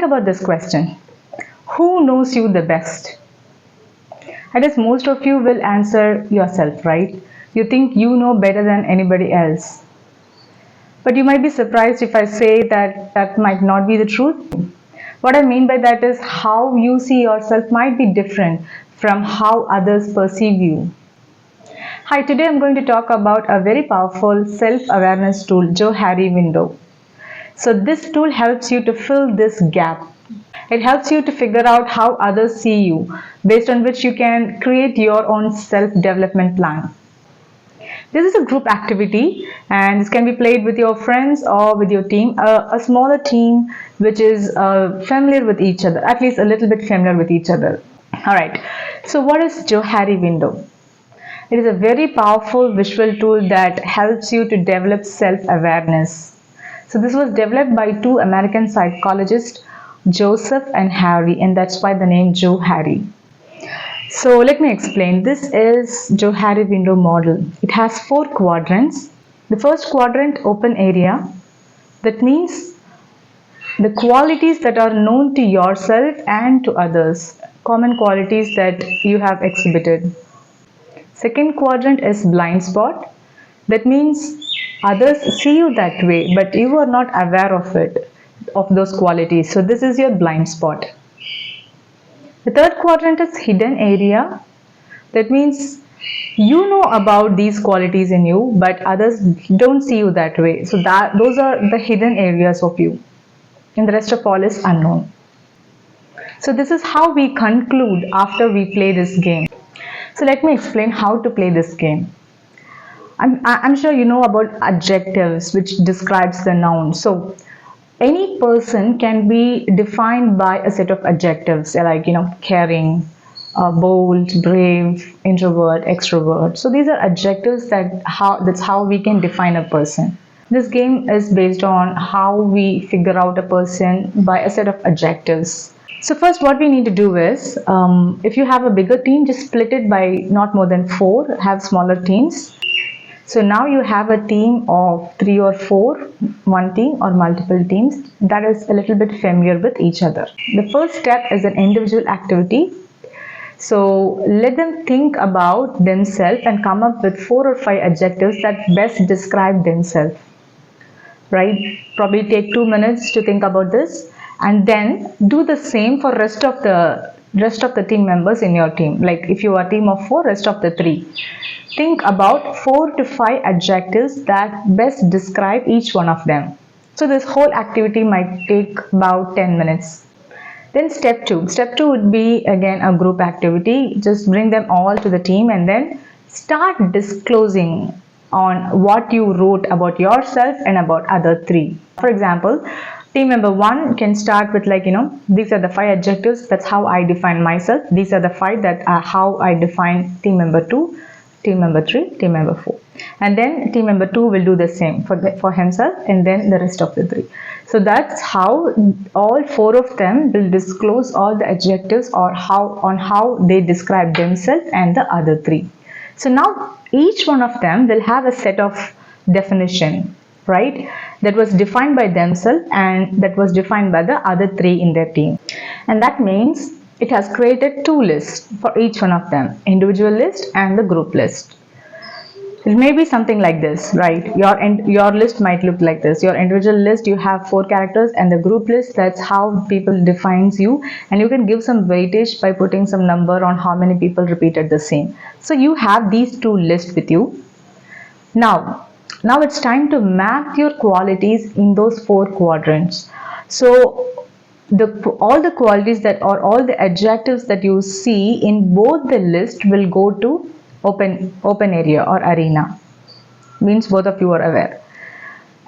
think about this question. Who knows you the best? I guess most of you will answer yourself, right? You think you know better than anybody else. But you might be surprised if I say that that might not be the truth. What I mean by that is how you see yourself might be different from how others perceive you. Hi, today I'm going to talk about a very powerful self-awareness tool, Johari Window. So this tool helps you to fill this gap. It helps you to figure out how others see you, based on which you can create your own self-development plan. This is a group activity and this can be played with your friends or with your team, a smaller team which is familiar with each other, at least a little bit familiar with each other. Alright, so what is Johari Window? It is a very powerful visual tool that helps you to develop self-awareness. So this was developed by two American psychologists, Joseph and Harry, and that's why the name Johari. So let me explain. This is Johari Window model. It has 4 quadrants. The first quadrant, open area. That means the qualities that are known to yourself and to others, common qualities that you have exhibited. Second quadrant is blind spot. That means others see you that way, but you are not aware of it, of those qualities. So this is your blind spot. The third quadrant is hidden area. That means you know about these qualities in you, but others don't see you that way. So those are the hidden areas of you. And the rest of all is unknown. So this is how we conclude after we play this game. So let me explain how to play this game. I'm sure you know about adjectives, which describes the noun. So any person can be defined by a set of adjectives like, caring, bold, brave, introvert, extrovert. So these are adjectives that's how we can define a person. This game is based on how we figure out a person by a set of adjectives. So first what we need to do is, if you have a bigger team, just split it by not more than 4, have smaller teams. So now you have a team of 3 or 4, one team or multiple teams that is a little bit familiar with each other. The first step is an individual activity. So let them think about themselves and come up with 4 or 5 adjectives that best describe themselves. Right? Probably take 2 minutes to think about this, and then do the same for rest of the team members in your team. Like if you are a team of 4, rest of the 3. Think about 4 to 5 adjectives that best describe each one of them. So this whole activity might take about 10 minutes. Then step 2. Step 2 would be again a group activity. Just bring them all to the team and then start disclosing on what you wrote about yourself and about other 3. For example, team member 1 can start with these are the 5 adjectives, that's how I define myself. These are the 5 that are how I define team member 2, team member 3, team member 4. And then team member 2 will do the same for himself, and then the rest of the 3. So that's how all 4 of them will disclose all the adjectives or how they describe themselves and the other 3. So now each one of them will have a set of definition, right, that was defined by themselves and that was defined by the other 3 in their team. And that means it has created 2 lists for each one of them, individual list and the group list. It may be something like this, right? Your list might look like this. Your individual list, you have 4 characters, and the group list, that's how people defines you, and you can give some weightage by putting some number on how many people repeated the same. So you have these 2 lists with you. Now it's time to map your qualities in those 4 quadrants. So all the qualities that or all the adjectives that you see in both the list will go to open area or arena. Means both of you are aware.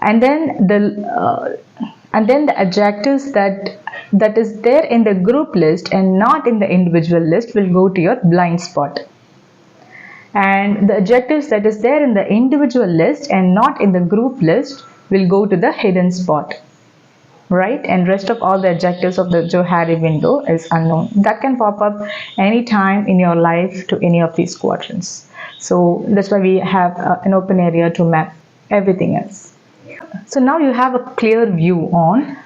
And then the adjectives that is there in the group list and not in the individual list will go to your blind spot. And the adjectives that is there in the individual list and not in the group list will go to the hidden spot. Right? And rest of all the adjectives of the Johari window is unknown. That can pop up anytime in your life to any of these quadrants. So that's why we have an open area to map everything else. So now you have a clear view on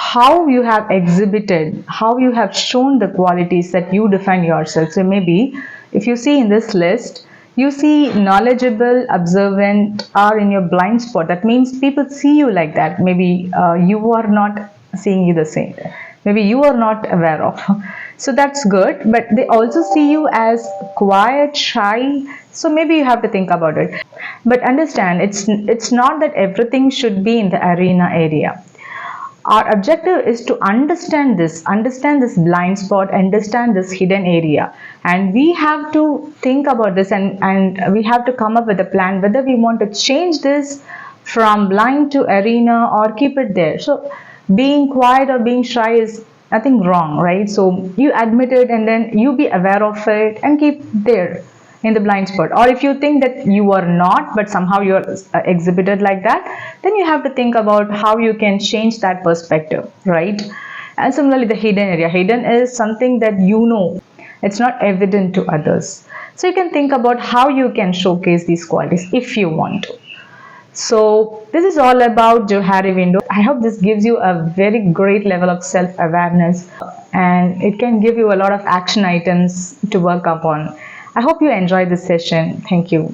how you have exhibited, how you have shown the qualities that you define yourself. So maybe if you see in this list, you see knowledgeable, observant, are in your blind spot. That means people see you like that. Maybe you are not seeing you the same. Maybe you are not aware of. So that's good, but they also see you as quiet, shy. So maybe you have to think about it. But understand, it's not that everything should be in the arena area. Our objective is to understand this blind spot, understand this hidden area, and we have to think about this, and we have to come up with a plan whether we want to change this from blind to arena or keep it there. So being quiet or being shy is nothing wrong, right? So you admit it and then you be aware of it and keep there in the blind spot. Or if you think that you are not but somehow you're exhibited like that, then you have to think about how you can change that perspective, right? And similarly, the hidden is something that you know, it's not evident to others. So you can think about how you can showcase these qualities if you want to. So this is all about Johari Window. I hope this gives you a very great level of self-awareness, and it can give you a lot of action items to work upon. I hope you enjoyed this session. Thank you.